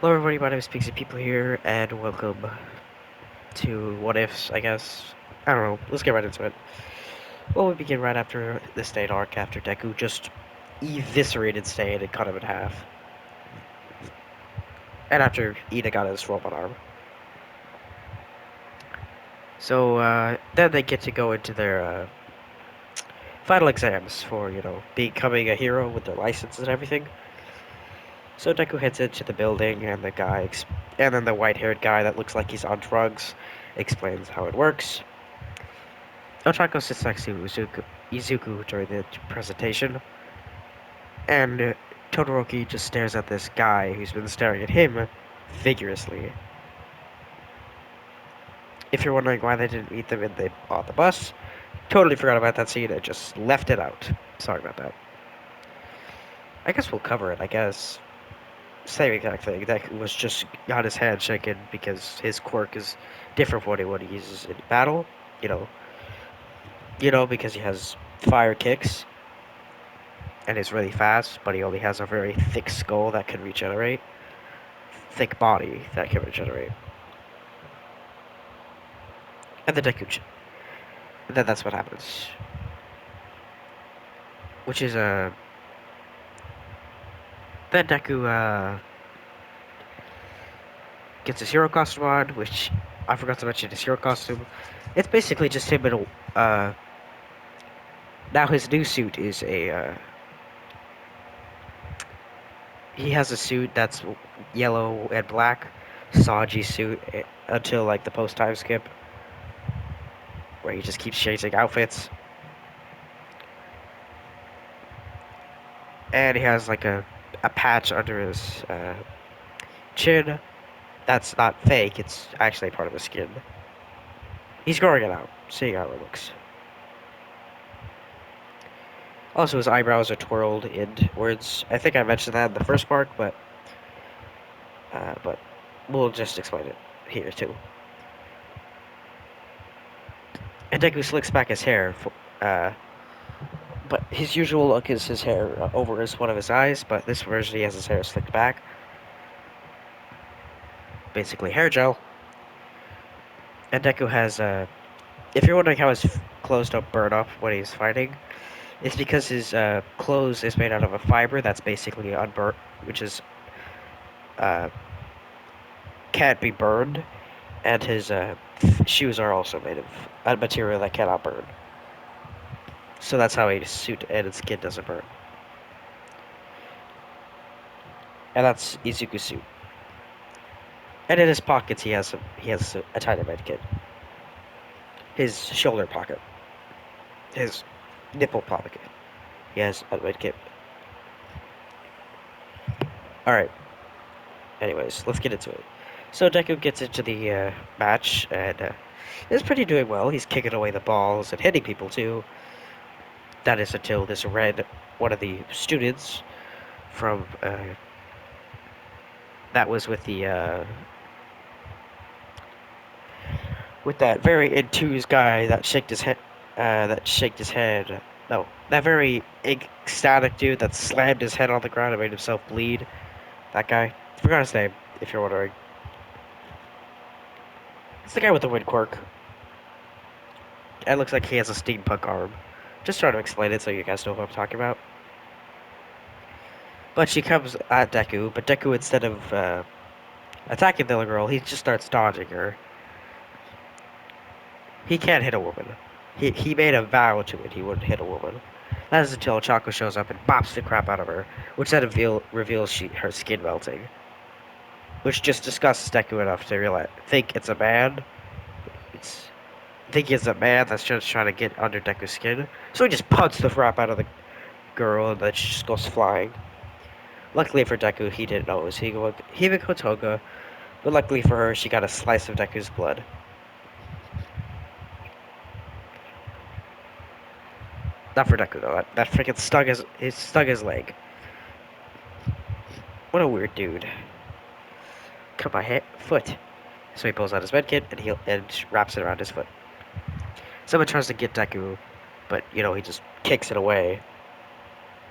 Hello everybody, my name is Pixie People here, and welcome to What Ifs, I guess. I don't know, let's get right into it. Well, we begin right after the State arc, after Deku just eviscerated State and cut him in half. And after Ida got his robot arm. So, then they get to go into their, final exams for, becoming a hero with their license and everything. So Deku heads into the building, and and then the white-haired guy that looks like he's on drugs explains how it works. Ochako sits next to Izuku during the presentation, and Todoroki just stares at this guy who's been staring at him vigorously. If you're wondering why they didn't meet them on the bus, totally forgot about that scene and just left it out. Sorry about that. I guess we'll cover it, I guess. Same exact thing. That was just got his hand shaken because his quirk is different from what he uses in battle. You know, because he has fire kicks and is really fast, but he only has a very thick skull that can regenerate. Thick body that can regenerate. And the Deku. And then that's what happens. Which is then Deku gets his hero costume on, which I forgot to mention his hero costume. It's basically just him in a. Now his new suit is a. He has a suit that's yellow and black, Sanji suit until like the post time skip, where he just keeps changing outfits. And he has like a patch under his chin. That's not fake, it's actually part of his skin. He's growing it out, seeing how it looks. Also, his eyebrows are twirled inwards. I think I mentioned that in the first part, but we'll just explain it here too. And Deku slicks back his hair, but his usual look is his hair over one of his eyes, but this version he has his hair slicked back. Basically hair gel. And Deku has, if you're wondering how his clothes don't burn up when he's fighting, it's because his clothes is made out of a fiber that's basically unburnt, which is uh, can't be burned, and his shoes are also made of a material that cannot burn. So that's how his suit and his skin doesn't burn. And that's Izuku's suit. And in his pockets, he has a tiny medkit. His shoulder pocket, his nipple pocket. He has a medkit. All right. Anyways, let's get into it. So Deku gets into the match and is pretty doing well. He's kicking away the balls and hitting people too. That is until this red, one of the students from that was with that very enthused guy that shaked his head. No, that very ecstatic dude that slammed his head on the ground and made himself bleed. That guy. I forgot his name, if you're wondering. It's the guy with the wind quirk. It looks like he has a steampunk arm. Just trying to explain it so you guys know what I'm talking about. But she comes at Deku, but Deku, instead of attacking the little girl, he just starts dodging her. He can't hit a woman. He made a vow to it he wouldn't hit a woman. That is until Chaco shows up and bops the crap out of her, which then reveals her skin melting. Which just disgusts Deku enough to think it's a man. It's think it's a man that's just trying to get under Deku's skin. So he just punts the crap out of the girl and then she just goes flying. Luckily for Deku, he didn't know it was Himiko Toga, but luckily for her, she got a slice of Deku's blood. Not for Deku though. That freaking stung his leg. What a weird dude. Cut my foot. So he pulls out his medkit and wraps it around his foot. Someone tries to get Deku, but he just kicks it away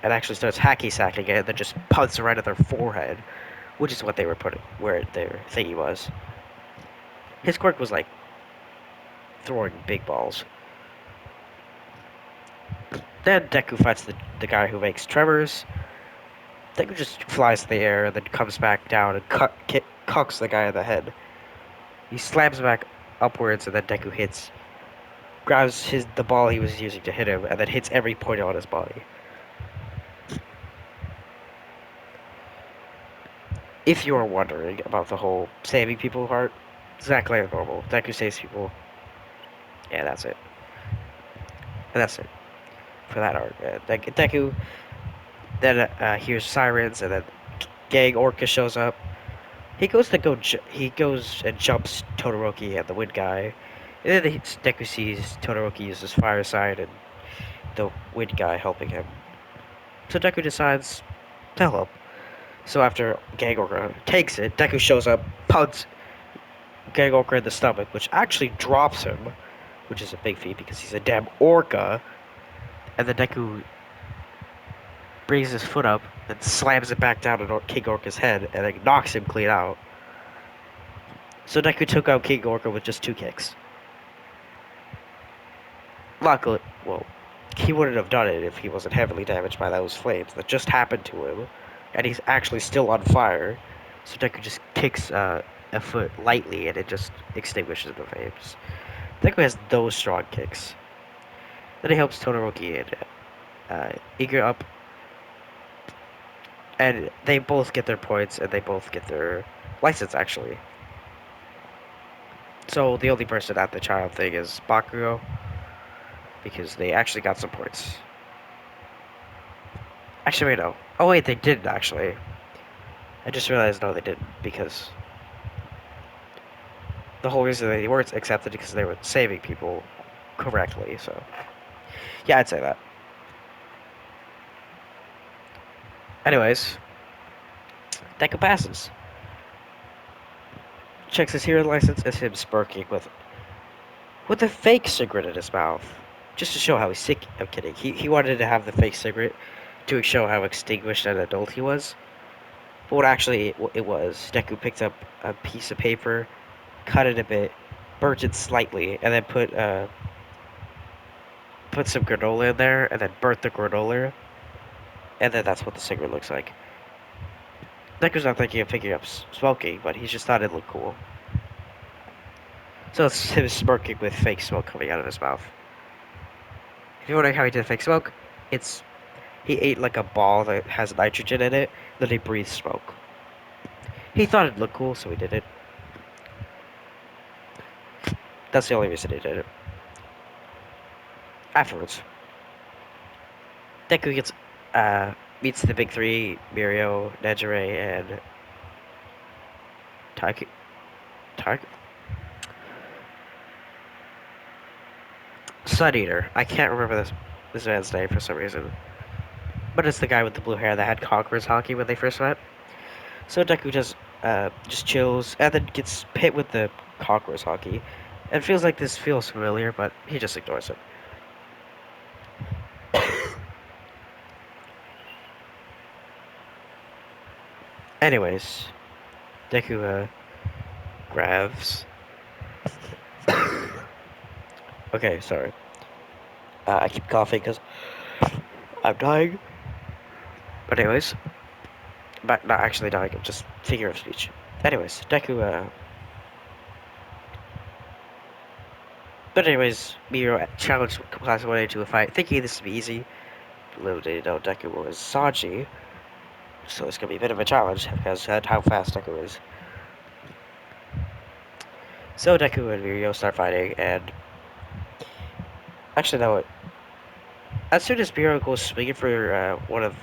and actually starts hacky sacking it and then just punts right at their forehead, which is what they were putting where their thingy was. His quirk was like throwing big balls. Then Deku fights the guy who makes tremors. Deku just flies in the air and then comes back down and cucks the guy in the head. He slams back upwards and then Deku grabs the ball he was using to hit him and then hits every point on his body. If you are wondering about the whole saving people part, exactly like normal. Deku saves people. Yeah, that's it. And that's it for that arc. Deku then hears sirens and then Gang Orca shows up. He goes and jumps Todoroki and the Wind Guy. And then Deku sees Todoroki uses Fire Sign and the Wind Guy helping him. So Deku decides to help. So after Gang Orca takes it, Deku shows up, pugs Gang Orca in the stomach, which actually drops him, which is a big feat because he's a damn orca. And then Deku brings his foot up and slams it back down on King Orca's head and then knocks him clean out. So Deku took out King Orca with just 2 kicks. Luckily, well, he wouldn't have done it if he wasn't heavily damaged by those flames that just happened to him. And he's actually still on fire. So Deku just kicks a foot lightly and it just extinguishes the flames. Deku has those strong kicks. Then he helps Todoroki and Iga up. And they both get their points and they both get their license, actually. So the only person at the child thing is Bakugo, because they actually got some points. Actually, wait, no. Oh, wait, they didn't, actually. I just realized, no, they didn't, because the whole reason they weren't accepted because they were saving people correctly, so. Yeah, I'd say that. Anyways, Deku passes. Checks his hero license as him smirking with a fake cigarette in his mouth. Just to show how he's sick. I'm kidding. He wanted to have the fake cigarette to show how extinguished an adult he was. But what actually it was, Deku picked up a piece of paper, cut it a bit, burnt it slightly, and then put some granola in there, and then burnt the granola, and then that's what the cigarette looks like. Deku's not thinking of picking up smoking, but he just thought it looked cool. So it's him smirking with fake smoke coming out of his mouth. If you're wondering how he did fake smoke, he ate like a ball that has nitrogen in it, then he breathed smoke. He thought it looked cool, so he did it. That's the only reason he did it. Afterwards, Deku meets the big 3, Mirio, Nejire, and Taiki. Sun Eater. I can't remember this man's name for some reason. But it's the guy with the blue hair that had Conqueror's Hockey when they first met. So Deku just chills and then gets hit with the Conqueror's Hockey. And feels like this feels familiar, but he just ignores it. Anyways, Deku grabs. Okay, sorry. I keep coughing because I'm dying. But anyways, but not actually dying, I'm just figure of speech. Anyways, Deku But anyways, Miro challenged Class 1A to a fight, thinking this would be easy. Little did he know Deku was Sanji, so it's gonna be a bit of a challenge because of how fast Deku is. So Deku and Mirio start fighting, and actually, no. As soon as Mirio goes swinging for one of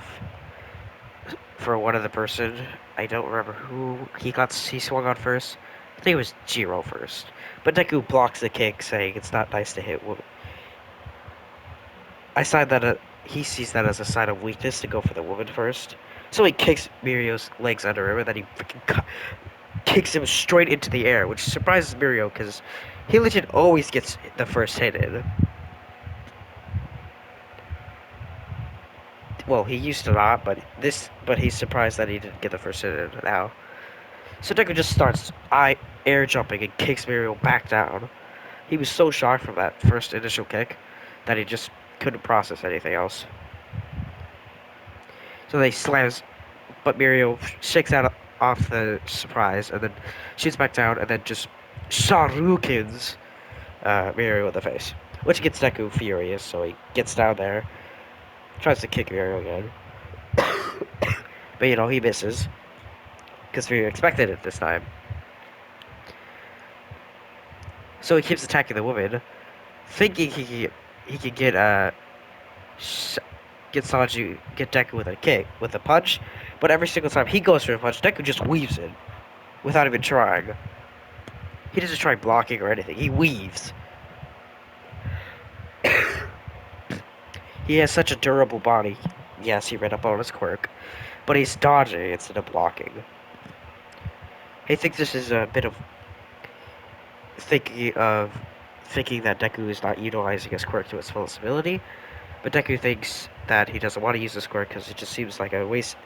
the person, I don't remember who he swung on first. I think it was Jiro first, but Deku blocks the kick, saying it's not nice to hit women. He sees that as a sign of weakness to go for the woman first. So he kicks Mirio's legs under him, and then he freaking kicks him straight into the air, which surprises Mirio because he legit always gets the first hit in. Well, he used to not, but he's surprised that he didn't get the first hit in now. So Deku just starts air jumping and kicks Muriel back down. He was so shocked from that first initial kick that he just couldn't process anything else. So they slams, but Muriel shakes out off the surprise and then shoots back down and then just Sharukins Muriel in the face, which gets Deku furious. So he gets down there, tries to kick Muriel again, but he misses because Muriel expected it this time. So he keeps attacking the woman, thinking he can get Sanji, get Deku with a kick, with a punch, but every single time he goes for a punch, Deku just weaves it without even trying. He doesn't try blocking or anything. He weaves. He has such a durable body. Yes, he read up on his quirk, but he's dodging instead of blocking. He thinks this is a bit of thinking of thinking that Deku is not utilizing his quirk to its fullest ability, but Deku thinks that he doesn't want to use his quirk because it just seems like a waste.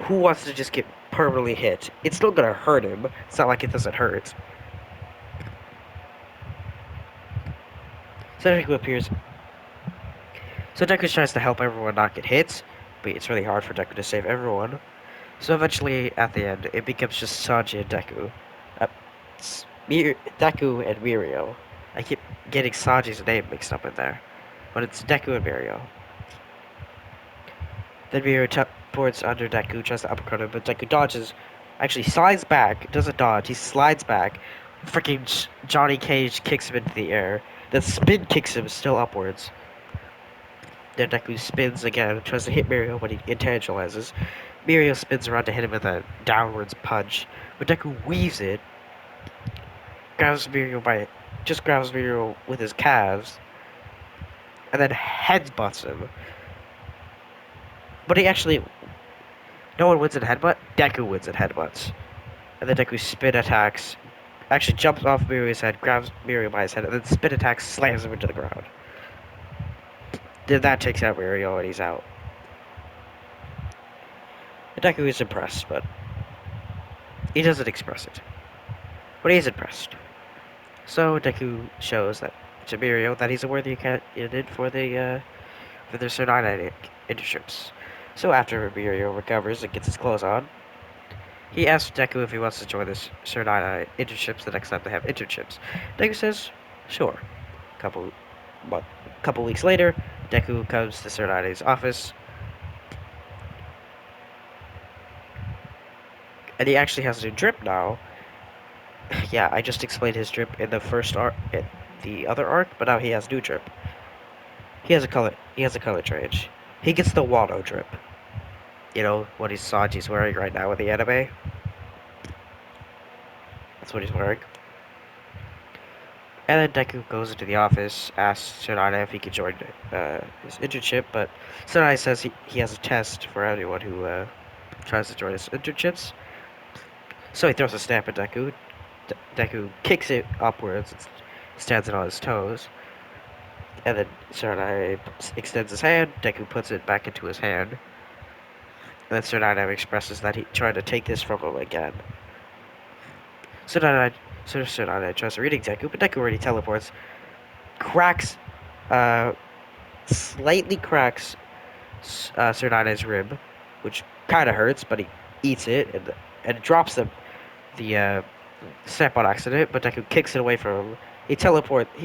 Who wants to just get permanently hit? It's still gonna hurt him. It's not like it doesn't hurt. So Deku appears. So Deku tries to help everyone not get hit, but it's really hard for Deku to save everyone. So eventually, at the end, it becomes just Sanji and Deku. Uh, Deku and Mirio. I keep getting Sanji's name mixed up in there, but it's Deku and Mirio. Then Mirio teleports under Deku, tries to uppercut him, but Deku dodges. Actually, slides back. Doesn't dodge. He slides back. Freaking Johnny Cage kicks him into the air. Then spin kicks him still upwards. Then Deku spins again, tries to hit Mirio, but he intangializes. Mirio spins around to hit him with a downwards punch, but Deku weaves it, grabs Mirio with his calves, and then headbutts him. But no one wins in headbutt. Deku wins in headbutts, and then Deku spin attacks. Actually, jumps off Mirio's head, grabs Mirio by his head, and then spin attacks, slams him into the ground. Then that takes out Mirio, and he's out. And Deku is impressed, but he doesn't express it. But he is impressed. So Deku shows that to Mirio that he's a worthy candidate for the Sir Nine internships. So after Mirio recovers and gets his clothes on, he asks Deku if he wants to join the Sir Nine internships the next time they have internships. Deku says, sure. Couple, but couple weeks later, Deku comes to Sir Nine's office, and he actually has a new drip now. Yeah, I just explained his drip in the first arc, in the other arc, but now he has new drip. He has a color. He has a color change. He gets the Wano drip. You know what Sanji's wearing right now in the anime. That's what he's wearing. And then Deku goes into the office, asks Tsunade if he could join his internship, but Tsunade says he has a test for anyone who tries to join his internships. So he throws a stamp at Deku. Deku kicks it upwards and stands it on his toes. And then Tsunade extends his hand. Deku puts it back into his hand. And then Tsunade expresses that he tried to take this from him again. Tsunade tries to reading Deku, but Deku already teleports. Cracks, slightly cracks Tsunade's rib, which kind of hurts, but he eats it and drops the step on accident, but Deku kicks it away from him. He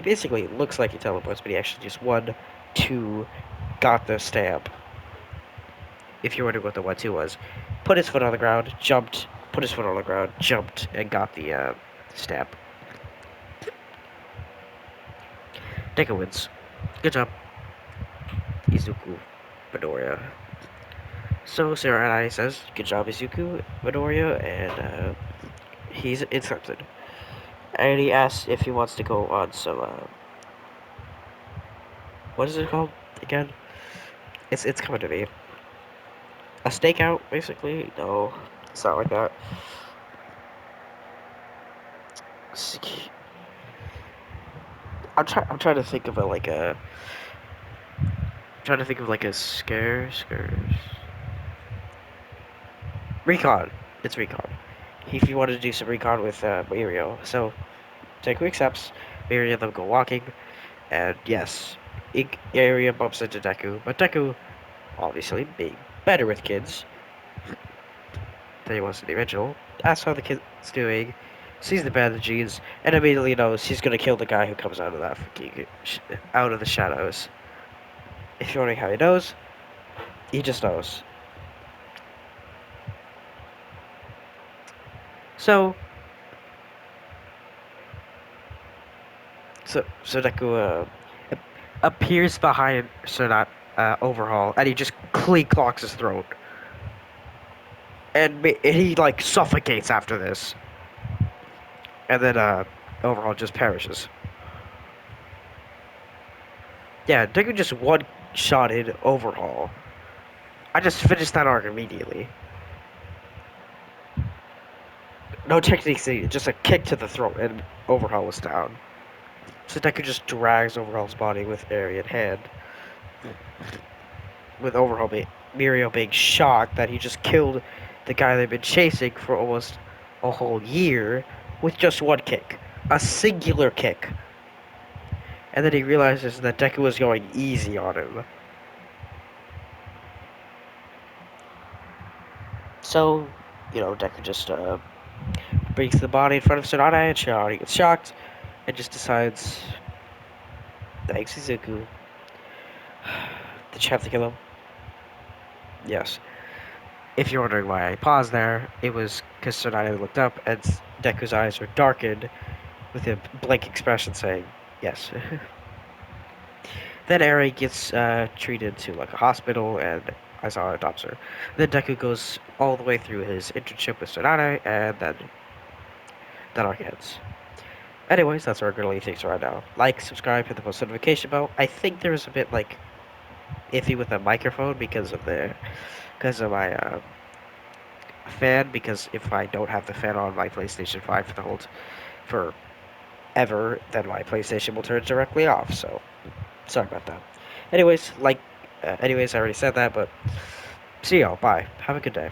basically looks like he teleports, but he actually just 1, 2, got the stamp. If you're wondering what the 1, 2 was. Put his foot on the ground, jumped, put his foot on the ground, jumped, and got the stamp. Deku wins. Good job. Izuku, Midoriya. So Sarah says, good job Izuku, Midoriya, and he's accepted. And he asks if he wants to go on some, what is it called again? It's coming to me. A stakeout, basically? No, it's not like that. I'm trying to think of a scares. Recon. It's recon. if he wanted to do some recon with Mirio. So Deku accepts. Mirio and them go walking, and yes, Area bumps into Deku, but Deku, obviously being better with kids than he was in the original, asks how the kid's doing, sees the bandages, and immediately knows he's gonna kill the guy who comes out of that freaking out of the shadows. If you're wondering how he knows, he just knows. So, so Deku appears behind Sonat Overhaul, and he just clocks his throat, and he like suffocates after this, and then Overhaul just perishes. Yeah, Deku just one-shotted Overhaul. I just finished that arc immediately. No techniques needed, just a kick to the throat, and Overhaul was down. So Deku just drags Overhaul's body with Eri in hand, with Mirio being shocked that he just killed the guy they've been chasing for almost a whole year with just one kick. A singular kick. And then he realizes that Deku was going easy on him. So, Deku just brings the body in front of Sonata, and Sonata gets shocked and just decides, thanks, Izuku. Did you have to kill him? Yes. If you're wondering why I paused there, it was because Sonata looked up and Deku's eyes were darkened with a blank expression saying, yes. Then Eri gets treated to like a hospital and Aizawa adopts her. Then Deku goes all the way through his internship with Sonata and then that arc ends. Anyways, that's our girly things right now. Like, subscribe, hit the post notification bell. I think there was a bit like iffy with the microphone because of my fan. Because if I don't have the fan on my PlayStation 5 for ever, then my PlayStation will turn directly off. So sorry about that. Anyways, I already said that, but see y'all. Bye. Have a good day.